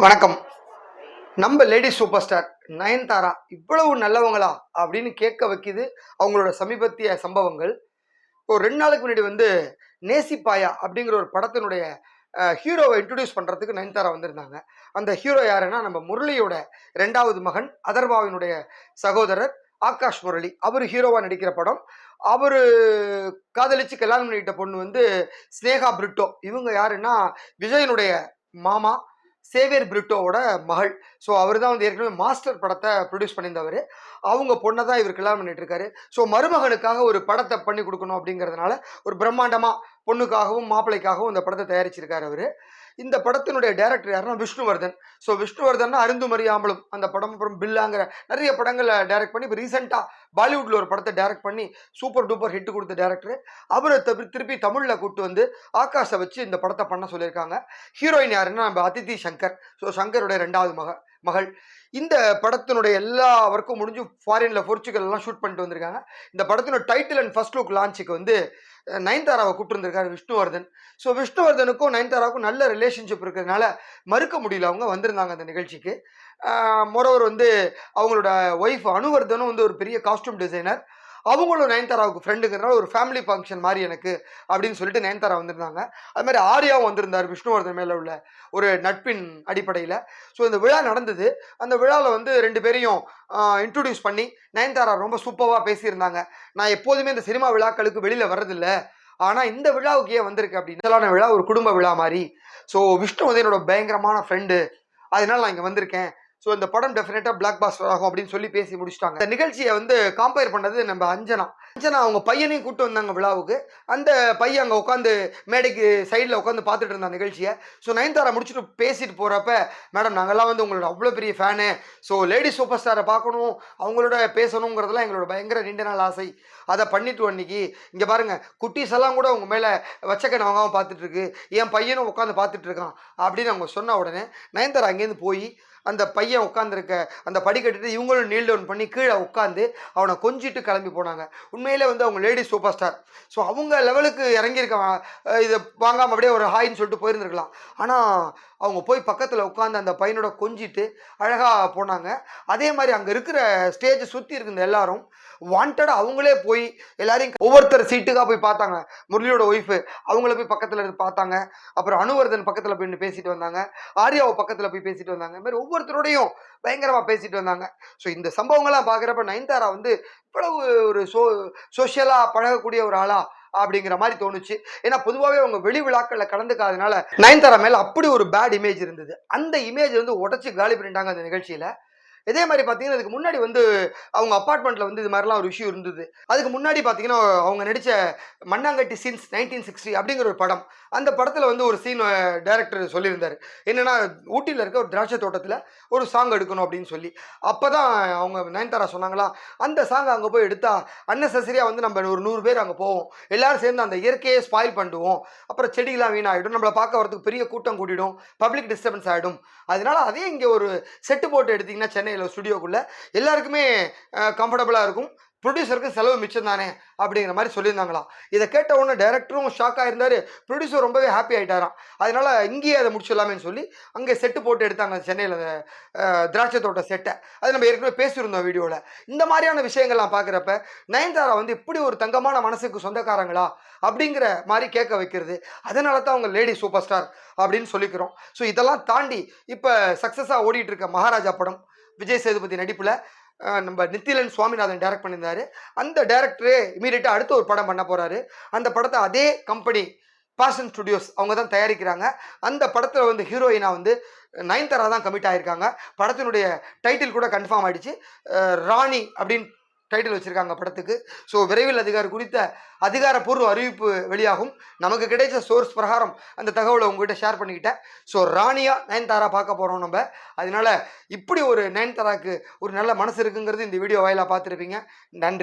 வணக்கம். நம்ம lady super star Nayanthara இவ்வளவு நல்லவங்களா அப்படின்னு கேட்க வைக்குது அவங்களோட சமீபத்திய சம்பவங்கள். இப்போ 2 நாளுக்கு முன்னாடி நேசிப்பாயா அப்படிங்கிற ஒரு படத்தினுடைய ஹீரோவை இன்ட்ரடியூஸ் பண்றதுக்கு நயன்தாரா வந்திருந்தாங்க. அந்த ஹீரோ யாருன்னா நம்ம முரளியோட 2வது மகன் அதர்வாவினுடைய சகோதரர் ஆகாஷ் முரளி. அவர் ஹீரோவா நடிக்கிற படம். அவரு காதலிச்சு கல்யாணம் பண்ணிக்கிட்ட பொண்ணு ஸ்னேகா பிரிட்டோ. இவங்க யாருன்னா விஜயனுடைய மாமா சேவியர் பிரிட்டோவோட மகள். ஸோ அவர் தான் ஏற்கனவே மாஸ்டர் படத்தை ப்ரொடியூஸ் பண்ணியிருந்தவர். அவங்க பொண்ணை தான் இவர் கல்யாணம் பண்ணிட்டு இருக்காரு. ஸோ மருமகனுக்காக ஒரு படத்தை பண்ணி கொடுக்கணும் அப்படிங்கிறதுனால ஒரு பிரம்மாண்டமாக பொண்ணுக்காகவும் மாப்பிள்ளைக்காகவும் இந்த படத்தை தயாரிச்சிருக்காரு அவர். இந்த படத்தினுடைய டைரக்டர் யாருன்னா விஷ்ணுவர்தன். ஸோ விஷ்ணுவர்தன் அருந்தும் அறியாமலும் அந்த படம், அப்புறம் பில்லாங்கிற நிறைய படங்களை டைரக்ட் பண்ணி இப்போ ரீசெண்டாக பாலிவுட்ல ஒரு படத்தை டைரக்ட் பண்ணி சூப்பர் டூப்பர் ஹிட் கொடுத்த டேரக்டர். அவரை திருப்பி தமிழில் கூப்பிட்டு ஆகாஷை வச்சு இந்த படத்தை பண்ண சொல்லியிருக்காங்க. ஹீரோயின் யாருன்னா நம்ம அதித்தி சங்கர். ஸோ சங்கருடைய 2வது மகள். இந்த படத்தினுடைய எல்லா ஒர்க்கும் முடிஞ்சு ஃபாரின்ல போர்ச்சுகல் எல்லாம் ஷூட் பண்ணிட்டு வந்திருக்காங்க. இந்த படத்தினோட டைட்டில் அண்ட் ஃபர்ஸ்ட் லுக் லான்ச்சுக்கு நயன்தாராவை கூப்பிட்டுருக்காரு விஷ்ணுவர்தன். ஸோ விஷ்ணுவர்தனுக்கும் நயன்தாராவுக்கும் நல்ல ரிலேஷன்ஷிப் இருக்கிறதுனால மறுக்க முடியல, அவங்க வந்திருந்தாங்க அந்த நிகழ்ச்சிக்கு. மொரோவர் அவங்களோட ஒய்ஃப் அனுவர்தனும் ஒரு பெரிய காஸ்டியூம் டிசைனர். அவங்களும் நயன்தாராவுக்கு ஃப்ரெண்டுங்கிறனால ஒரு ஃபேமிலி ஃபங்க்ஷன் மாதிரி எனக்கு அப்படின்னு சொல்லிட்டு நயன்தாரா வந்திருந்தாங்க. அது மாதிரி ஆர்யாவும் வந்திருந்தார் விஷ்ணுவர்தன் மேலே உள்ள ஒரு நட்பின் அடிப்படையில். ஸோ இந்த விழா நடந்தது. அந்த விழாவில் 2 பேரையும் இன்ட்ரடியூஸ் பண்ணி நயன்தாரா ரொம்ப சூப்பராக பேசியிருந்தாங்க. நான் எப்போதுமே இந்த சினிமா விழாக்களுக்கு வெளியில் வர்றதில்லை, ஆனால் இந்த விழாவுக்கு ஏன் வந்திருக்கு அப்படின்னு விழா ஒரு குடும்ப விழா மாதிரி. ஸோ விஷ்ணுவர்தனோட பயங்கரமான ஃப்ரெண்டு, அதனால நான் இங்கே வந்திருக்கேன். ஸோ இந்த படம் டெஃபினட்டாக பிளாக் பாஸ்டர் ஆகும் அப்படின்னு சொல்லி பேசி முடிச்சிட்டாங்க. இந்த நிகழ்ச்சியை கம்பேர் பண்ணது நம்ம அஞ்சனா அவங்க பையனையும் கூப்பிட்டு வந்தாங்க விழாவுக்கு. அந்த பையன் அங்கே உட்காந்து மேடைக்கு சைடில் உட்காந்து பார்த்துட்டு இருந்தா நிகழ்ச்சியை. ஸோ நயன்தாரா முடிச்சுட்டு பேசிட்டு போகிறப்ப, மேடம் நாங்கள்லாம் உங்களோட அவ்வளோ பெரிய ஃபேனு, ஸோ லேடி சூப்பர் ஸ்டாரை பார்க்கணும், அவங்களோட பேசணுங்கிறதுலாம் எங்களோட பயங்கர நீண்ட நாள் ஆசை. அதை பண்ணிட்டு அன்னைக்கு இங்கே பாருங்கள், குட்டீஸ் எல்லாம் கூட உங்கள் மேலே வச்சக்கண்ணை வாங்காமல் பார்த்துட்டு இருக்கு, என் பையனும் உட்காந்து பார்த்துட்டு இருக்கான் அப்படின்னு அவங்க சொன்ன உடனே நயன்தாரா அங்கேருந்து போய் அந்த பையன் உட்காந்துருக்க அந்த படிக்கட்டு இவங்களும் நீல் டவுன் பண்ணி கீழே உட்காந்து அவனை கொஞ்சிட்டு கிளம்பி போனாங்க. உண்மையிலே அவங்க லேடி சூப்பர் ஸ்டார். ஸோ அவங்க லெவலுக்கு இறங்கியிருக்காங்க. இதை வாங்காமல் அப்படியே ஒரு ஹாய்ன்னு சொல்லிட்டு போயிருந்துருக்கலாம். ஆனால் அவங்க போய் பக்கத்தில் உட்காந்து அந்த பையனோட கொஞ்சிட்டு அழகாக போனாங்க. அதே மாதிரி அங்கே இருக்கிற ஸ்டேஜை சுற்றி இருக்கிற எல்லாரும் வாண்டடாக அவங்களே போய் எல்லாரையும் ஒவ்வொருத்தர் சீட்டுக்காக போய் பார்த்தாங்க. முரளியோட ஒய்ஃபு அவங்கள போய் பக்கத்தில் இருந்து பார்த்தாங்க. அப்புறம் அனுவர்தன் பக்கத்தில் போய் பேசிட்டு வந்தாங்க. ஆர்யாவை பக்கத்தில் போய் பேசிட்டு வந்தாங்க. இந்த மாதிரி ஒவ்வொருத்தரோடையும் பயங்கரமாக பேசிட்டு வந்தாங்க. ஸோ இந்த சம்பவங்கள்லாம் பார்க்குறப்ப நயன்தாரா இவ்வளவு ஒரு சோஷியலாக பழகக்கூடிய ஒரு ஆளா அப்படிங்கிற மாதிரி தோணுச்சு. ஏன்னா பொதுவாகவே அவங்க வெளி விழாக்களில் கலந்துக்காதனால நயன்தாரா மேலே அப்படி ஒரு பேட் இமேஜ் இருந்தது. அந்த இமேஜ் உடச்சி காலி பண்ணிட்டாங்க அந்த நிகழ்ச்சியில். இதே மாதிரி பார்த்தீங்கன்னா இதுக்கு முன்னாடி அவங்க அப்பார்ட்மெண்ட்டில் இது மாதிரிலாம் ஒரு இஷ்யூ இருந்தது. அதுக்கு முன்னாடி பார்த்தீங்கன்னா அவங்க நடித்த மண்ணாங்கட்டி சீன்ஸ் 1960 அப்படிங்கிற ஒரு படம். அந்த படத்தில் ஒரு சீன் டைரக்டர் சொல்லியிருந்தார். என்னென்னா ஊட்டியில் இருக்க ஒரு திராட்சை தோட்டத்தில் ஒரு சாங் எடுக்கணும் அப்படின்னு சொல்லி. அப்போ தான் அவங்க நயன்தாரா சொன்னாங்களா, அந்த சாங் அங்கே போய் எடுத்தால் அன்னெசரியாக நம்ம ஒரு 100 பேர் அங்கே போவோம், எல்லோரும் சேர்ந்து அந்த இயற்கையை ஸ்பாயில் பண்ணிடுவோம், அப்புறம் செடிகளாம் வீணாகிடும், நம்மளை பார்க்க வரதுக்கு பெரிய கூட்டம் கூட்டிடும், பப்ளிக் டிஸ்டர்பன்ஸ் ஆகிடும். அதனால அதே இங்கே ஒரு செட்டு போட்டு எடுத்திங்கன்னா சென்னையில் ஸ்டுடியோக்குள்ளே எல்லாருக்குமே கம்ஃபர்டபுளாக இருக்கும், ப்ரொடியூசருக்கு செலவு மிச்சம் தானே அப்படிங்கிற மாதிரி சொல்லியிருந்தாங்களாம். இதை கேட்ட உடனே டைரக்டரும் ஷாக் ஆயிருந்தார், ப்ரொடியூசர் ரொம்பவே ஹாப்பி ஆகிட்டாராம். அதனால் இங்கேயே அதை முடிச்சிடலாமேன்னு சொல்லி அங்கே செட்டு போட்டு எடுத்தாங்க சென்னையில் திராட்சை தோட்ட செட்டை. அது நம்ம ஏற்கனவே பேசியிருந்தோம் வீடியோவில். இந்த மாதிரியான விஷயங்கள்லாம் பார்க்குறப்ப நயன்தாரா இப்படி ஒரு தங்கமான மனசுக்கு சொந்தக்காரங்களா அப்படிங்கிற மாதிரி கேட்க வைக்கிறது. அதனால தான் அவங்க லேடி சூப்பர் ஸ்டார் அப்படின்னு சொல்லிக்கிறோம். ஸோ இதெல்லாம் தாண்டி இப்போ சக்ஸஸாக ஓடிட்டு இருக்க மகாராஜா படம் விஜய் சேதுபதி நடிப்பில் நம்ம நித்திலன் சுவாமிநாதன் டைரக்ட் பண்ணியிருந்தாரு. அந்த டைரக்டரே இமீடியட்டாக அடுத்த ஒரு படம் பண்ண போகிறாரு. அந்த படத்தை அதே கம்பெனி பாஷன் ஸ்டுடியோஸ் அவங்க தான் தயாரிக்கிறாங்க. அந்த படத்தில் ஹீரோயினாக நயன்தாரா தான் கமிட் ஆகியிருக்காங்க. படத்தினுடைய டைட்டில் கூட கன்ஃபார்ம் ஆகிடுச்சு, ராணி அப்படின்னு டைட்டில் வச்சுருக்காங்க படத்துக்கு. ஸோ விரைவில் குறித்த அதிகாரப்பூர்வ அறிவிப்பு வெளியாகும். நமக்கு கிடைச்ச சோர்ஸ் பிரகாரம் அந்த தகவலை உங்ககிட்ட ஷேர் பண்ணிக்கிட்டேன். ஸோ ராணியா நயன்தாரா பார்க்க போகிறோம் நம்ம. அதனால இப்படி ஒரு நயன்தாராக்கு ஒரு நல்ல மனசு இருக்குங்கிறது இந்த வீடியோ வாயிலாக பார்த்துருப்பீங்க. நன்றி.